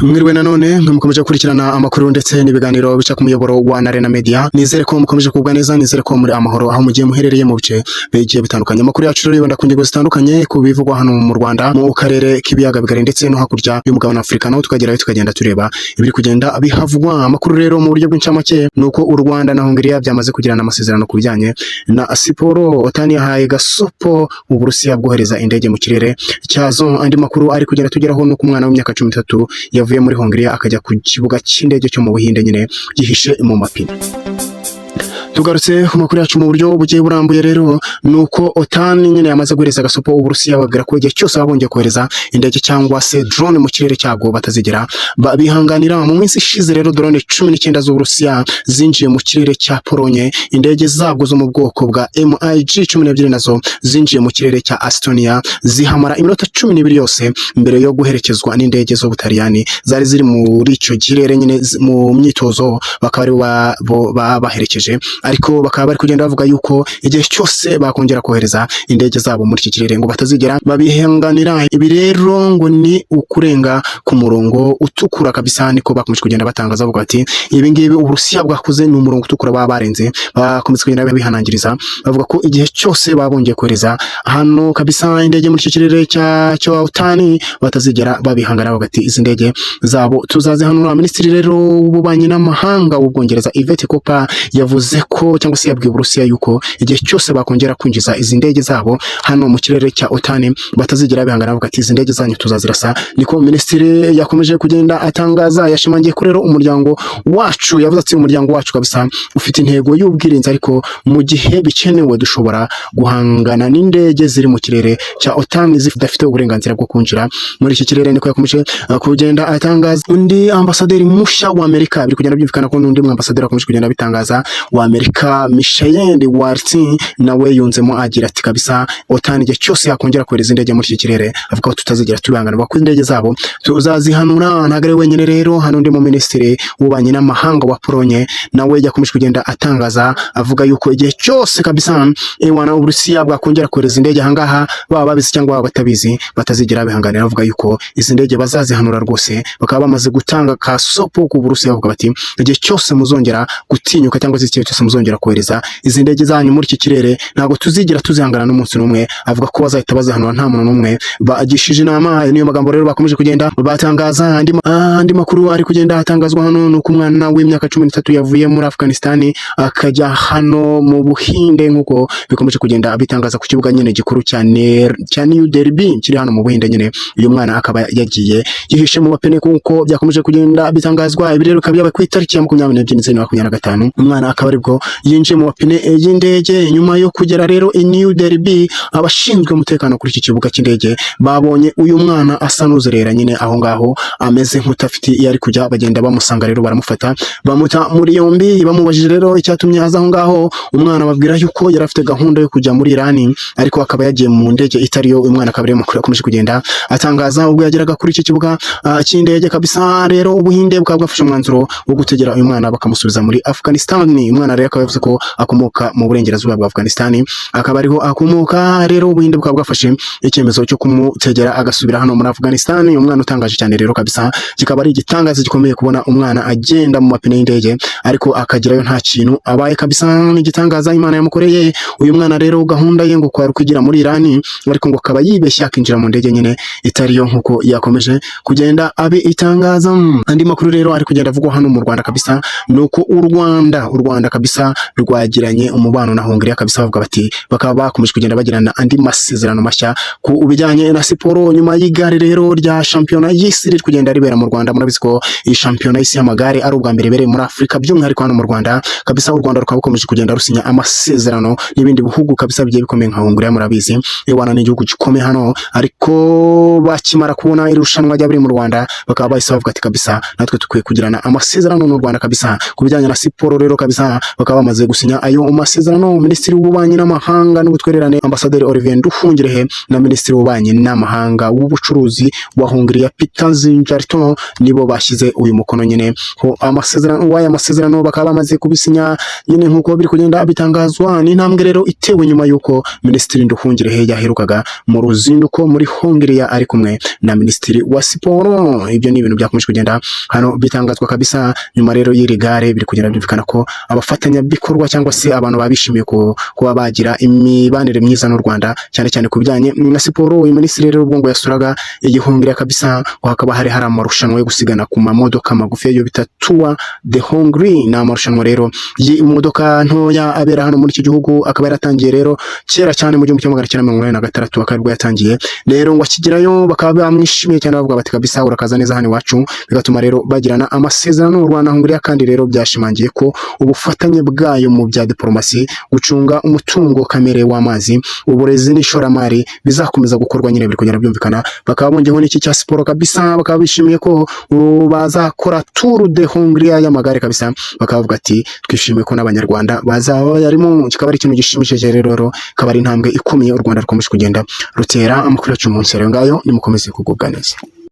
Mwiriwe nanone mukomeje gukurikirana amakuru ndetse n'ibiganiro bica ku muyoboro wa Arena Media. Nizere ko mukomeje kubwa neza, nizere ko muri amahoro aho mugiye muherereye mu bice bigiye bitandukanye. Amakuru yacu rero yibanda ku ngingo zitandukanye ku bivugwa hano mu Rwanda, mu karere k'ibiyaga bigari ndetse no hakurya y'umugabane wa Afurika, naho tukagenda tureba ibiri kugenda bihavugwa. Amakuru rero mu buryo bw'incamake nuko u Rwanda na Hongiriya byamaze kugirana amasezerano ku bijyanye na siporo. Otani yahaye gasopo Uburusiya bwohereza indege mu kirere cyazo. Andi makuru ari kugenda tugeraho nuko umwana w'imyaka 13 yavuye muri Hongiriya akajya ku kibuga cy'indege cyo mu Buhinde nyine gihishe mu mapine. Tugarutse ku makuru yacu mu buryo bugiye burambuye rero nuko Otani nyine yamaze guhereza gasopo Uburusiya babwira ko igihe cyose babonye kohereza indege cyangwa se drone mu kirere cyabwo batazigera bihanganira. Mu minsi ishize rero drone 19 z'Uburusiya zinjiye mu kirere cya Polonye, indege zabwo zo mu bwoko bwa MiG-12 nazo zinjiye mu kirere cya Estonia zihamara iminota 12 yose mbere yo guherekezwa n'indege zo Butaliyani zari ziri muri icyo kirere nyine mu myitozo, bakaba baherekeje, ariko bakaba bari kugenda bavuga yuko igihe cyose bakongera kohereza indege zabo muri iki kirere ngo batazigera babihanganira. Ibi rero ngo ni ukurenga ku murongo utukura kabisa, niko bakomeje kugenda batangaza bavuga ati ibi ngibi Uburusiya bwakoze ni umurongo utukura baba barenze. Bakomeza kugenda bihanangiriza bavuga ko igihe cyose babongeye kohereza hano kabisa indege muri iki kirere cya Otani batazigera babihanganira, bavuga ati izi ndege zabo tuzazihanura. Minisitiri rero w'ububanyi n'amahanga w'Ubwongereza Yvette Cooper yavuze ko cyangwa se yabwiye Uburusiya yuko igihe cyose bakongera kwinjiza izi ndege zabo hano mu kirere cya Otani batazigera bihangana, bavuga ati izi ndege zanyu tuzazirasa. Niko minisitiri yakomeje kugenda atangaza. Yashimangiye ko rero umuryango wacu, yavuze ati umuryango wacu kabisa ufite intego y'ubwirinzi, ariko mu gihe bikenewe dushobora guhangana n'indege ziri mu kirere cya Otani zidafite uburenganzira bwo kwinjira muri iki kirere. Niko yakomeje kugenda atangaza. Undi ambasaderi mushya wa Amerika, biri kugenda byumvikana ko n'undi ambasaderi akomeje kugenda bitangaza wa Amerika Michael Waltz nawe yunzemo agira ati kabisa Otani igihe cyose yakongera kohereza indege muri iki kirere avuga ko tutazigera tubihangana, bakuze indege zabo tuzazihanura. Ntabwo ari wenyine rero, hano undi mu minisitiri w'ububanyi n'amahanga wa Polonye nawe yakomeje kugenda atangaza avuga yuko igihe cyose kabisa wana Uburusiya bwakongera kohereza indege ahangaha, baba babizi cyangwa baba batabizi, batazigera bihanganira. Avuga yuko izi ndege bazazihanura rwose. Bakaba bamaze gutanga kasopo ku Burusiya bavuga bati igihe cyose muzongera gutinyuka cyangwa se igihe cyose muzongera kohereza izi ndege zanyu muri iki kirere ntabwo tuzigera tuzihangana n'umunsi n'umwe. Avuga ko bazahita bazihanura nta muntu n'umwe bagishije inama. Niyo magambo rero bakomeje kugenda batangaza. Andi makuru ari kugenda atangazwa hano nuko umwana w'imyaka 13 yavuye muri Afghanistan akajya hano mu Buhinde, nkuko bikomeje kugenda bitangaza ku kibuga nyine gikuru cya New Delhi kiri hano mu Buhinde nyine. Uyu mwana akaba yagiye yihishe mu mapine kuko byakomeje kugenda bitangazwa. Ibi rero kabyabaye ku itariki ya 24/25 umwana akaba aribwo yinjiye mu mapine y'indege. Nyuma yo kugera rero i New Delhi, abashinzwe umutekano kuri iki kibuga cy'indege babonye uyu mwana asa n'uzerera nyine aho ngaho, ameze nk'utafite iyo ari kujya. Bagenda bamusanga rero baramufata bamuta muri yombi. Bamubajije rero icyatumye aza aho ngaho, umwana babwira yuko yari afite gahunda yo kujya muri Iran, ariko akaba yagiye mu ndege itariyo. Uyu mwana akaba ari makuru akomeje kugenda atangaza ubwo yageraga kuri iki kibuga cy'indege kabisa. Rero Ubuhinde bukaba bwafashe umwanzuro wo gutegera uyu mwana bakamusubiza muri Afghanistan. Umwana rero akaba yavuze ko akomoka mu burengerazuba bwa Afghanistan, akaba ariho akomoka. Rero Ubuhinde bukaba bwafashe icyemezo cyo kumutegera agasubira hano muri Afghanistan. Uyu mwana utangaje cyane rero kabisa, kikaba ari igitangaza gikomeye kubona umwana agenda mu mapine y'indege ariko akagerayo nta kintu abaye kabisa. Ni igitangaza Imana yamukoreye. Uyu mwana rero gahunda ye ngo kwari kugira muri Iran, ariko ngo akaba yibeshye akinjira mu ndege nyine itariyo, nkuko yakomeje kugenda abe itangaza. Andi makuru rero ari kugenda avugwa hano mu Rwanda kabisa nuko u Rwanda kabisa rwagiranye umubano na Hongiriya kabisa. Bavuga bati bakaba bakomeje kugenda bagirana andi masezerano mashya ku bijyanye na siporo. Nyuma y'igare rero rya shampiyona y'isi riri kugenda ribera mu Rwanda, murabizi ko iyi shampiyona y'isi y'amagare ari ubwa mbere ibereye muri Afurika, by'umwihariko hano mu Rwanda kabisa. U Rwanda rukaba rukomeje kugenda rusinya amasezerano n'ibindi bihugu kabisa bigiye bikomeye nka Hongiriya. Murabizi Rwanda ni igihugu gikomeye hano, ariko bakimara kubona irushanwa rya biri mu Rwanda bakaba bahise bavuga ati kabisa natwe tukwiye kugirana amasezerano n'u Rwanda kabisa ku bijyanye na siporo. Rero kabisa bakaba bamaze gusinya ayo masezerano. Minisitiri w'ububanyi n'amahanga n'ubutwererane Ambasaderi Olivier Nduhungirehe na Minisitiri w'ububanyi n'amahanga w'ubucuruzi wa Hongria Peter Zinjarto nibo bashyize uyu mukono nyine ho amasezerano bakaba bamaze kubisinya nyine nkuko biri kugenda bitangazwa. Ni intambwe rero itewe nyuma yuko Minisitiri Nduhungirehe yaherukaga mu ruzinduko muri Hongria ari kumwe na Minisitiri wa Siporo. Ibyo ni ibintu byakomeje kugenda hano bitangazwa kabisa. Nyuma rero y'iri gare biri kugenda byumvikana ko abafatanyabikorwa cyangwa se abantu babishimiye kuba bagira imibanire myiza n'u Rwanda cyane cyane ku bijyanye na siporo. Uyu minisitiri rero ubwo ngo yasuraga igihungira kabisa, hakaba hari amarushanwa yo gusigana ku mamodoka magufi yo bita Tour de Hongrie. Ni amarushanwa rero y'imodoka ntoya abera hano muri iki gihugu, akaba yaratangiye rero kera cyane mu 1986 akaba bwo yatangiye rero ngo akigerayo bakaba bamwishimiye cyane bavuga bati kabisa urakaza neza hano iwacu, bigatuma rero bagirana amasezerano n'u Rwanda Hongria. Kandi rero byashimangiye ko ubufatanye bwayo mu bya diplomasi, gucunga umutungo kamere w'amazi, uburezi n'ishoramari bizakomeza gukorwa nyine biri kugenda byumvikana. Bakaba bongeyeho n'iki cya siporo kabisa, bakaba bishimiye ko bazakora Tour de Hongria y'amagare kabisa. Bakavuga ati twishimiye ko n'abanyarwanda bazaba yarimo, kikaba ari ikintu gishimishije rero, kaba ari intambwe ikomeye u Rwanda rukomeje kugenda rutera. Amakuru yacu munsi rero ngayo nimukomeze kugubwa neza.